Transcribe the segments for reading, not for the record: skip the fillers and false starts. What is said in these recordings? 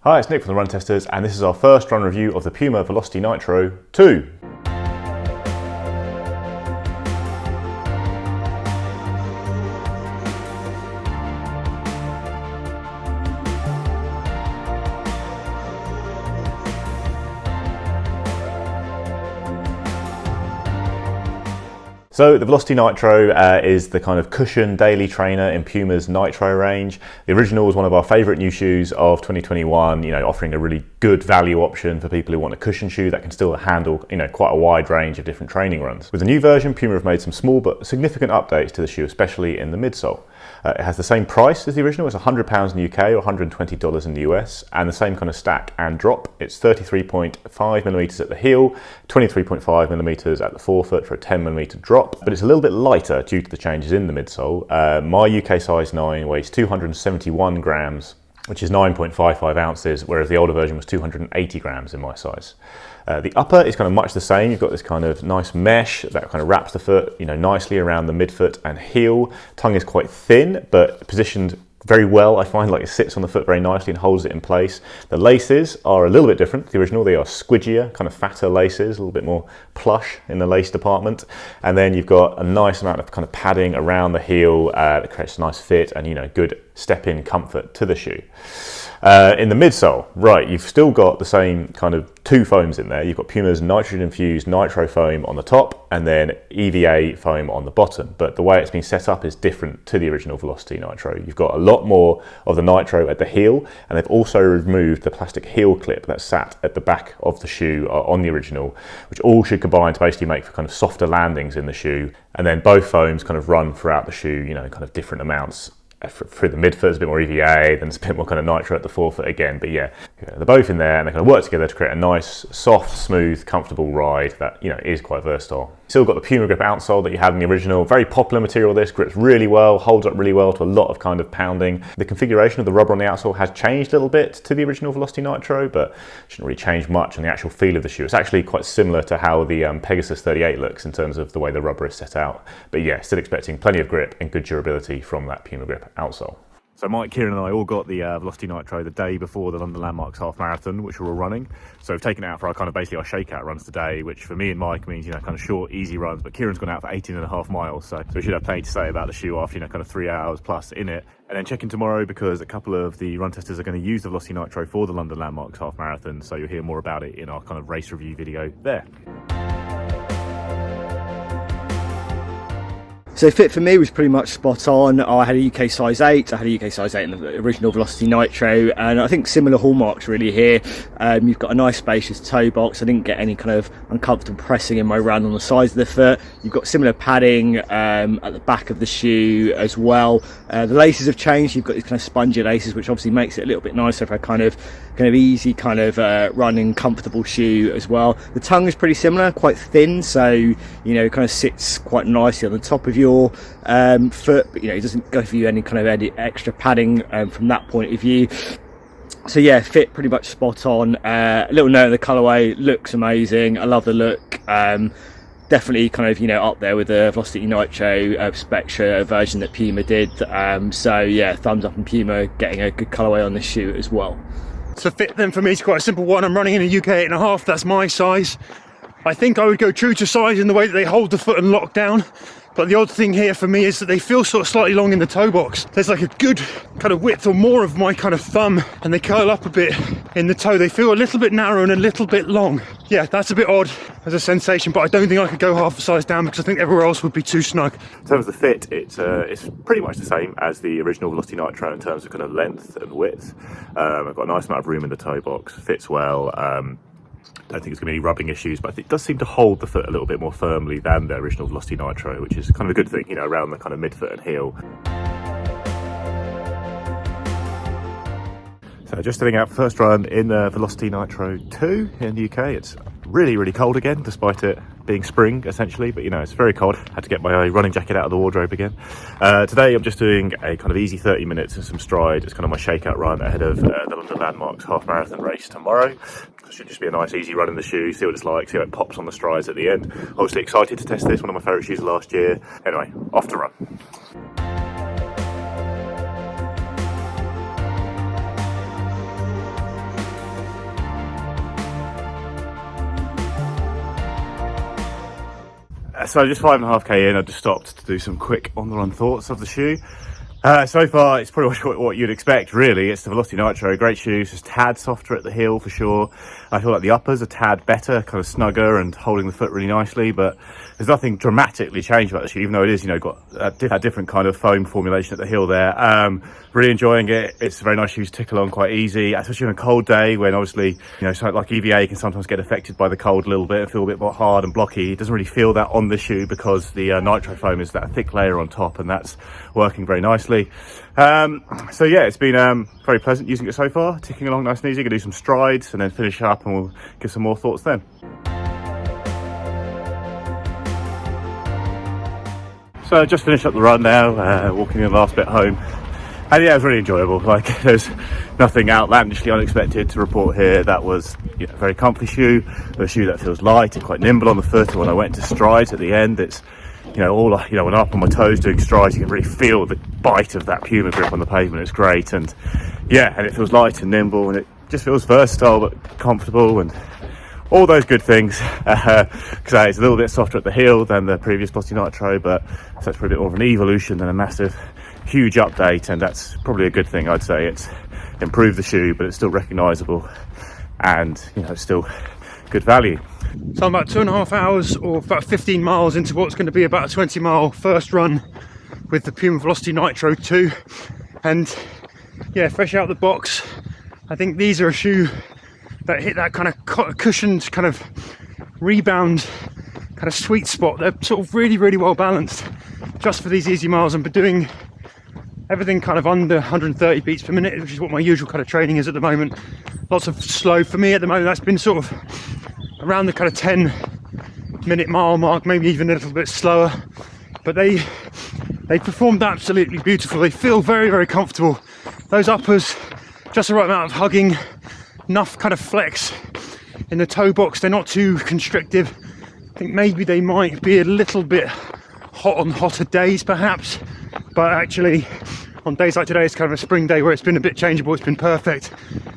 Hi, it's Nick from the Run Testers, and this is our first run review of the Puma Velocity Nitro 2. So the Velocity Nitro is the kind of cushion daily trainer in Puma's Nitro range. The original was one of our favourite new shoes of 2021, offering a really good value option for people who want a cushion shoe that can still handle, quite a wide range of different training runs. With the new version, Puma have made some small but significant updates to the shoe, especially in the midsole. It has the same price as the original. It's £100 in the UK or $120 in the US, and the same kind of stack and drop. It's 33.5mm at the heel, 23.5mm at the forefoot for a 10mm drop, but it's a little bit lighter due to the changes in the midsole. My UK size 9 weighs 271 grams, which is 9.55 ounces, whereas the older version was 280 grams in my size. The upper is kind of much the same. You've got this kind of nice mesh that kind of wraps the foot, nicely around the midfoot and heel. Tongue is quite thin, but positioned very well. I find like it sits on the foot very nicely and holds it in place. The laces are a little bit different to the original. They are squidgier, kind of fatter laces, a little bit more plush in the lace department. And then you've got a nice amount of kind of padding around the heel that creates a nice fit and, good step-in comfort to the shoe. In the midsole, right, you've still got the same kind of two foams in there. You've got Puma's nitrogen-infused nitro foam on the top and then EVA foam on the bottom. But the way it's been set up is different to the original Velocity Nitro. You've got a lot more of the nitro at the heel, and they've also removed the plastic heel clip that sat at the back of the shoe on the original, which all should combine to basically make for kind of softer landings in the shoe. And then both foams kind of run throughout the shoe, kind of different amounts. Through the midfoot, there's a bit more EVA, then there's a bit more kind of nitro at the forefoot again. But yeah, they're both in there and they kind of work together to create a nice, soft, smooth, comfortable ride that, is quite versatile. Still got the Puma Grip outsole that you had in the original. Very popular material, this grips really well, holds up really well to a lot of kind of pounding. The configuration of the rubber on the outsole has changed a little bit to the original Velocity Nitro, but shouldn't really change much on the actual feel of the shoe. It's actually quite similar to how the Pegasus 38 looks in terms of the way the rubber is set out. But yeah, still expecting plenty of grip and good durability from that Puma Grip outsole. So Mike, Kieran and I all got the Velocity Nitro the day before the London Landmarks half marathon, which we're all running. So we've taken it out for our kind of basically our shakeout runs today, which for me and Mike means, kind of short, easy runs. But Kieran's gone out for 18.5 miles. So we should have plenty to say about the shoe after, kind of 3 hours plus in it. And then check in tomorrow because a couple of the run testers are going to use the Velocity Nitro for the London Landmarks half marathon. So you'll hear more about it in our kind of race review video there. So fit for me was pretty much spot on. I had a UK size 8, I had a UK size 8 in the original Velocity Nitro, and I think similar hallmarks really here. You've got a nice spacious toe box. I didn't get any kind of uncomfortable pressing in my run on the sides of the foot. You've got similar padding at the back of the shoe as well. The laces have changed. You've got these kind of spongy laces, which obviously makes it a little bit nicer for a kind of easy kind of running comfortable shoe as well. The tongue is pretty similar, quite thin, so it kind of sits quite nicely on the top of your foot, but it doesn't go for you any kind of extra padding from that point of view. So yeah, fit pretty much spot on. A little note of the colourway, looks amazing. I love the look. Definitely kind of up there with the Velocity Nitro Spectra version that Puma did. So yeah, thumbs up on Puma getting a good colourway on this shoe as well. So fit then for me is quite a simple one. I'm running in a UK 8.5, that's my size. I think I would go true to size in the way that they hold the foot and lock down. But the odd thing here for me is that they feel sort of slightly long in the toe box. There's like a good kind of width or more of my kind of thumb, and they curl up a bit in the toe. They feel a little bit narrow and a little bit long. Yeah, that's a bit odd as a sensation, but I don't think I could go half a size down because I think everywhere else would be too snug. In terms of the fit, it's pretty much the same as the original Velocity Nitro in terms of kind of length and width. I've got a nice amount of room in the toe box, fits well. Don't think it's going to be any rubbing issues, but I think it does seem to hold the foot a little bit more firmly than the original Velocity Nitro, which is kind of a good thing, around the kind of midfoot and heel. So just setting out first run in the Velocity Nitro 2 in the UK. It's really, really cold again, despite it being spring essentially, but it's very cold. Had to get my running jacket out of the wardrobe again. Today I'm just doing a kind of easy 30 minutes and some stride. It's kind of my shakeout run ahead of the London Landmarks half marathon race tomorrow. It should just be a nice easy run in the shoe, see what it's like, see how it pops on the strides at the end. Obviously excited to test this, one of my favourite shoes last year. Anyway, off to run. So just 5.5k in, I just stopped to do some quick on-the-run thoughts of the shoe. So far, it's pretty much what you'd expect, really. It's the Velocity Nitro, great shoe, it's just a tad softer at the heel for sure. I feel like the uppers are a tad better, kind of snugger and holding the foot really nicely, but there's nothing dramatically changed about the shoe, even though it is, got a different kind of foam formulation at the heel there. Really enjoying it. It's a very nice shoe to tick along quite easy, especially on a cold day when obviously, something like EVA can sometimes get affected by the cold a little bit and feel a bit more hard and blocky. It doesn't really feel that on the shoe because the Nitro foam is that thick layer on top, and that's working very nicely. So yeah, it's been very pleasant using it so far, ticking along nice and easy. Gonna do some strides and then finish up, and we'll give some more thoughts then. So just finished up the run now, walking the last bit home, and yeah, it was really enjoyable. Like, there's nothing outlandishly unexpected to report here. That was a very comfy shoe, a shoe that feels light and quite nimble on the foot. And when I went to strides at the end, it's when I'm up on my toes doing strides, you can really feel the bite of that Puma grip on the pavement. It's great, and yeah, and it feels light and nimble, and it just feels versatile but comfortable and all those good things. Because it's a little bit softer at the heel than the previous Velocity Nitro, but so it's probably a bit more of an evolution than a massive, huge update, and that's probably a good thing. I'd say it's improved the shoe, but it's still recognisable, and it's still good value. So I'm about 2.5 hours or about 15 miles into what's going to be about a 20-mile first run with the Puma Velocity Nitro 2, and yeah, fresh out of the box. I think these are a shoe that hit that kind of cushioned kind of rebound kind of sweet spot. They're sort of really, really well balanced just for these easy miles, and doing everything kind of under 130 beats per minute, which is what my usual kind of training is at the moment. Lots of slow for me at the moment. That's been sort of around the kind of 10-minute mile mark, maybe even a little bit slower, but they performed absolutely beautiful. They feel very, very comfortable. Those uppers, just the right amount of hugging, enough kind of flex in the toe box. They're not too constrictive. I think maybe they might be a little bit hot on hotter days perhaps, but actually on days like today, it's kind of a spring day where it's been a bit changeable. It's been perfect.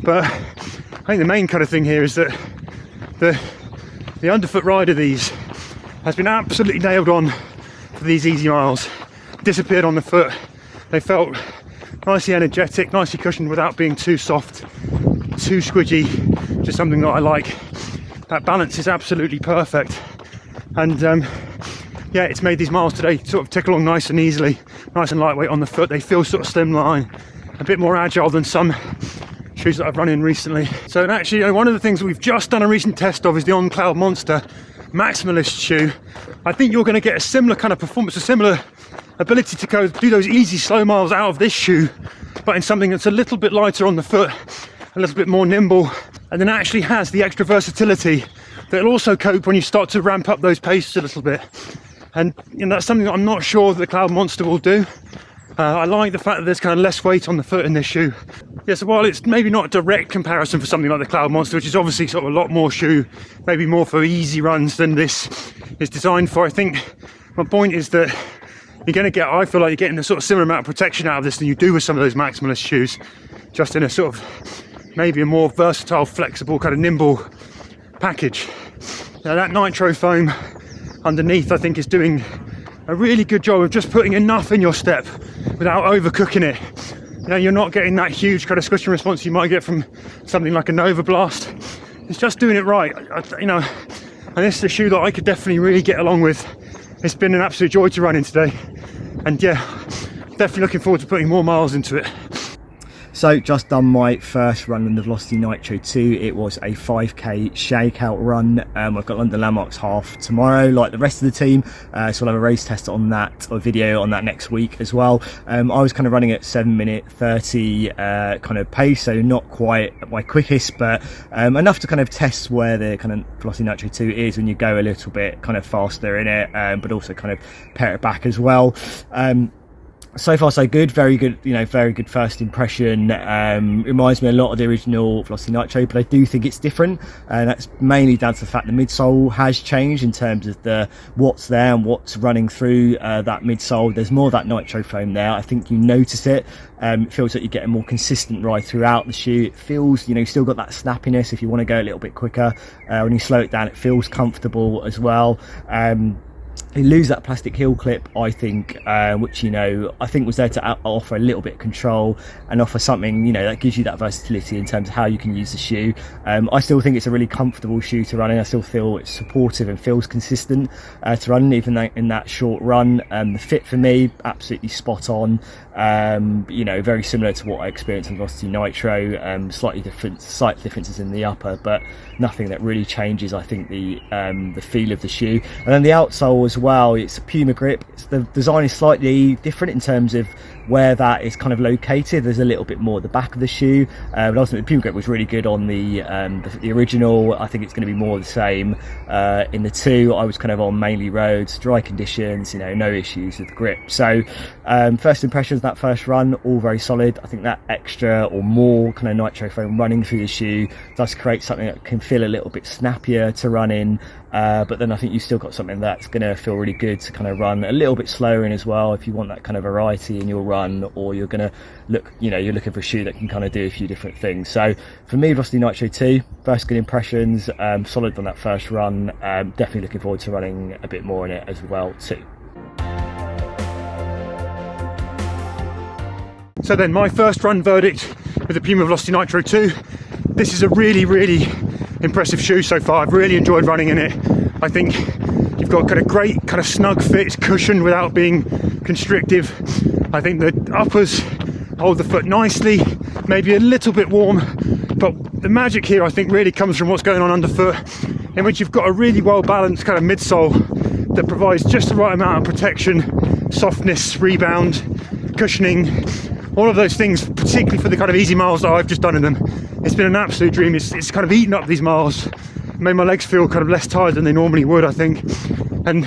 But I think the main kind of thing here is that the underfoot ride of these has been absolutely nailed on for these easy miles. Disappeared on the foot. They felt nicely energetic, nicely cushioned without being too soft, too squidgy. Just something that I like. That balance is absolutely perfect, and yeah, it's made these miles today sort of tick along nice and easily, nice and lightweight on the foot. They feel sort of slimline, a bit more agile than some shoes that I've run in recently. So, and actually, one of the things that we've just done a recent test of is the On Cloud Monster Maximalist shoe. I think you're going to get a similar kind of performance, a similar ability to do those easy slow miles out of this shoe, but in something that's a little bit lighter on the foot, a little bit more nimble, and then actually has the extra versatility that'll also cope when you start to ramp up those paces a little bit. And that's something that I'm not sure that the Cloud Monster will do. I like the fact that there's kind of less weight on the foot in this shoe. Yeah, so while it's maybe not a direct comparison for something like the Cloud Monster, which is obviously sort of a lot more shoe, maybe more for easy runs than this is designed for, I think my point is that you're going to get, I feel like you're getting a sort of similar amount of protection out of this than you do with some of those maximalist shoes, just in a sort of maybe a more versatile, flexible, kind of nimble package. Now that Nitro foam underneath, I think, is doing a really good job of just putting enough in your step without overcooking it. You're not getting that huge kind of squishing response you might get from something like a Nova Blast. It's just doing it right. And this is a shoe that I could definitely really get along with. It's been an absolute joy to run in today, and yeah, definitely looking forward to putting more miles into it. So just done my first run on the Velocity Nitro 2. It was a 5k shakeout run. I've got London Landmarks half tomorrow, like the rest of the team. So I'll have a race test on that, or video on that next week as well. I was kind of running at 7:30 kind of pace, so not quite my quickest, but enough to kind of test where the kind of Velocity Nitro 2 is when you go a little bit kind of faster in it, but also kind of pare it back as well. So far so good, very good, very good first impression. Reminds me a lot of the original Velocity Nitro, but I do think it's different, and that's mainly down to the fact the midsole has changed in terms of what's there and what's running through that midsole. There's more of that Nitro foam there. I think you notice it. It feels like you get a more consistent ride throughout the shoe. It feels, still got that snappiness if you want to go a little bit quicker. When you slow it down, it feels comfortable as well. They lose that plastic heel clip, I think, which, you know, I think was there to offer a little bit of control and offer something, you know, that gives you that versatility in terms of how you can use the shoe. I still think it's a really comfortable shoe to run in. I still feel it's supportive and feels consistent to run, even in that short run. The fit for me, absolutely spot on. You know, very similar to what I experienced on Velocity Nitro. Slight differences in the upper, but nothing that really changes, I think, the feel of the shoe. And then the outsole as well, it's a Puma grip. The design is slightly different in terms of where that is kind of located. There's a little bit more at the back of the shoe, but ultimately the Puma grip was really good on the original. I think it's going to be more the same in the 2. I was kind of on mainly roads, dry conditions, you know, no issues with the grip. So first impressions of that first run, all very solid. I think that extra or more kind of nitro foam running through the shoe does create something that can feel a little bit snappier to run in, but then I think you've still got something that's going to feel really good to kind of run a little bit slower in as well, if you want that kind of variety in your run, or you're going to look, you know, you're looking for a shoe that can kind of do a few different things. So for me, Velocity Nitro 2, first good impressions, solid on that first run. Definitely looking forward to running a bit more in it as well too. So then my first run verdict with the Puma Velocity Nitro 2. This is a really, really impressive shoe so far. I've really enjoyed running in it. I think you've got kind of great kind of snug fit, it's cushioned without being constrictive. I think the uppers hold the foot nicely, maybe a little bit warm, but the magic here I think really comes from what's going on underfoot, in which you've got a really well balanced kind of midsole that provides just the right amount of protection, softness, rebound, cushioning, all of those things, particularly for the kind of easy miles that I've just done in them. It's been an absolute dream. It's kind of eaten up these miles, made my legs feel kind of less tired than they normally would, I think, and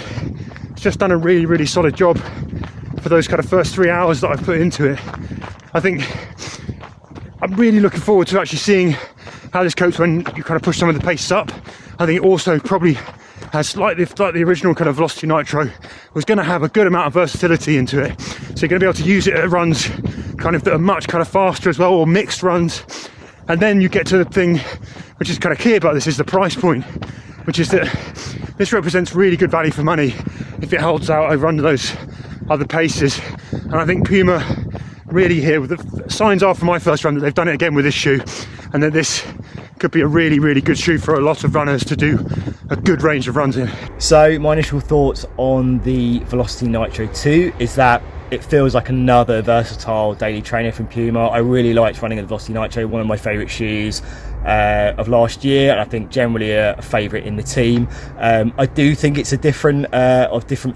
it's just done a really, really solid job for those kind of first 3 hours that I've put into it. I think I'm really looking forward to actually seeing how this copes when you kind of push some of the pace up. I think it also probably has, like the original kind of Velocity Nitro, was going to have a good amount of versatility into it. So you're going to be able to use it at runs kind of that are much kind of faster as well, or mixed runs. And then you get to the thing which is kind of key about this, is the price point, which is that this represents really good value for money if it holds out over under those other paces. And I think Puma really here, with the signs are from my first run that they've done it again with this shoe, and that this could be a really, really good shoe for a lot of runners to do a good range of runs in. So my initial thoughts on the Velocity Nitro 2 is that it feels like another versatile daily trainer from Puma. I really liked running the Velocity Nitro, one of my favourite shoes of last year, and I think generally a favourite in the team. I do think it's a different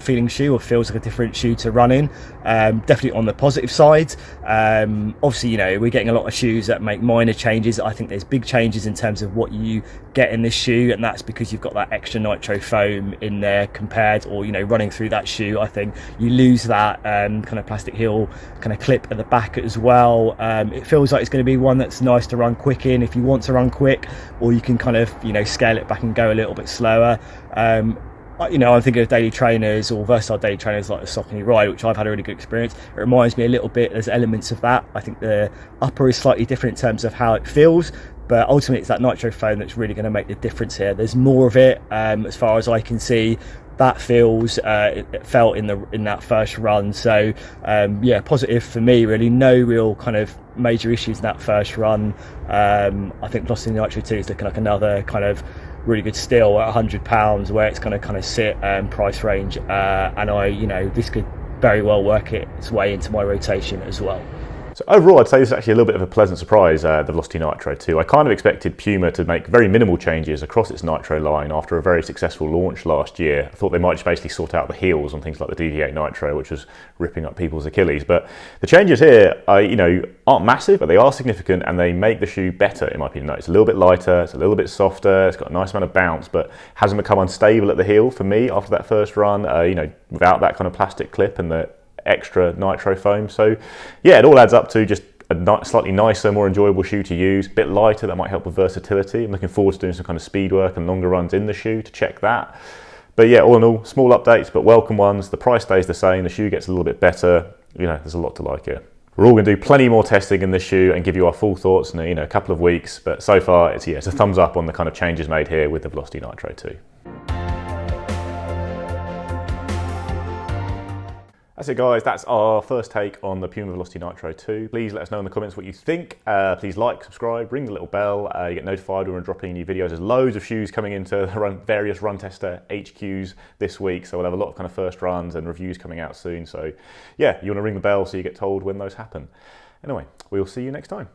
feeling shoe, or feels like a different shoe to run in. Definitely on the positive side. Obviously, you know, we're getting a lot of shoes that make minor changes. I think there's big changes in terms of what you get in this shoe, and that's because you've got that extra nitro foam in there compared, or, you know, running through that shoe, I think you lose that kind of plastic heel kind of clip at the back as well. It feels like it's going to be one that's nice to run quick in if you want to run quick, or you can kind of, you know, scale it back and go a little bit slower. You know, I'm thinking of daily trainers or versatile daily trainers like the Saucony Ride, which I've had a really good experience. It reminds me a little bit, there's elements of that. I think the upper is slightly different in terms of how it feels, but ultimately it's that nitro foam that's really going to make the difference here. There's more of it, as far as I can see. That feels it felt in that first run. So yeah, positive for me really. No real kind of major issues in that first run. I think Velocity Nitro 2 is looking like another kind of really good steal at £100, where it's going to kind of sit price range, and you know, this could very well work its way into my rotation as well. So overall, I'd say this is actually a little bit of a pleasant surprise, the Velocity Nitro 2. I kind of expected Puma to make very minimal changes across its Nitro line after a very successful launch last year. I thought they might just basically sort out the heels on things like the DD8 Nitro, which was ripping up people's Achilles. But the changes here, you know, aren't massive, but they are significant, and they make the shoe better, in my opinion. It's a little bit lighter, it's a little bit softer, it's got a nice amount of bounce, but hasn't become unstable at the heel for me after that first run, you know, without that kind of plastic clip and the extra nitro foam. So yeah, it all adds up to just a slightly nicer, more enjoyable shoe to use, a bit lighter. That might help with versatility. I'm looking forward to doing some kind of speed work and longer runs in the shoe to check that. But yeah, all in all, small updates but welcome ones. The price stays the same, the shoe gets a little bit better. You know, there's a lot to like here. We're all going to do plenty more testing in this shoe and give you our full thoughts in, you know, a couple of weeks, but so far it's a thumbs up on the kind of changes made here with the Velocity Nitro 2. That's it, guys. That's our first take on the Puma Velocity Nitro 2. Please let us know in the comments what you think. Please like, subscribe, ring the little bell. You get notified when we're dropping new videos. There's loads of shoes coming into various Run Tester HQs this week, so we'll have a lot of kind of first runs and reviews coming out soon. So yeah, you want to ring the bell so you get told when those happen. Anyway, we'll see you next time.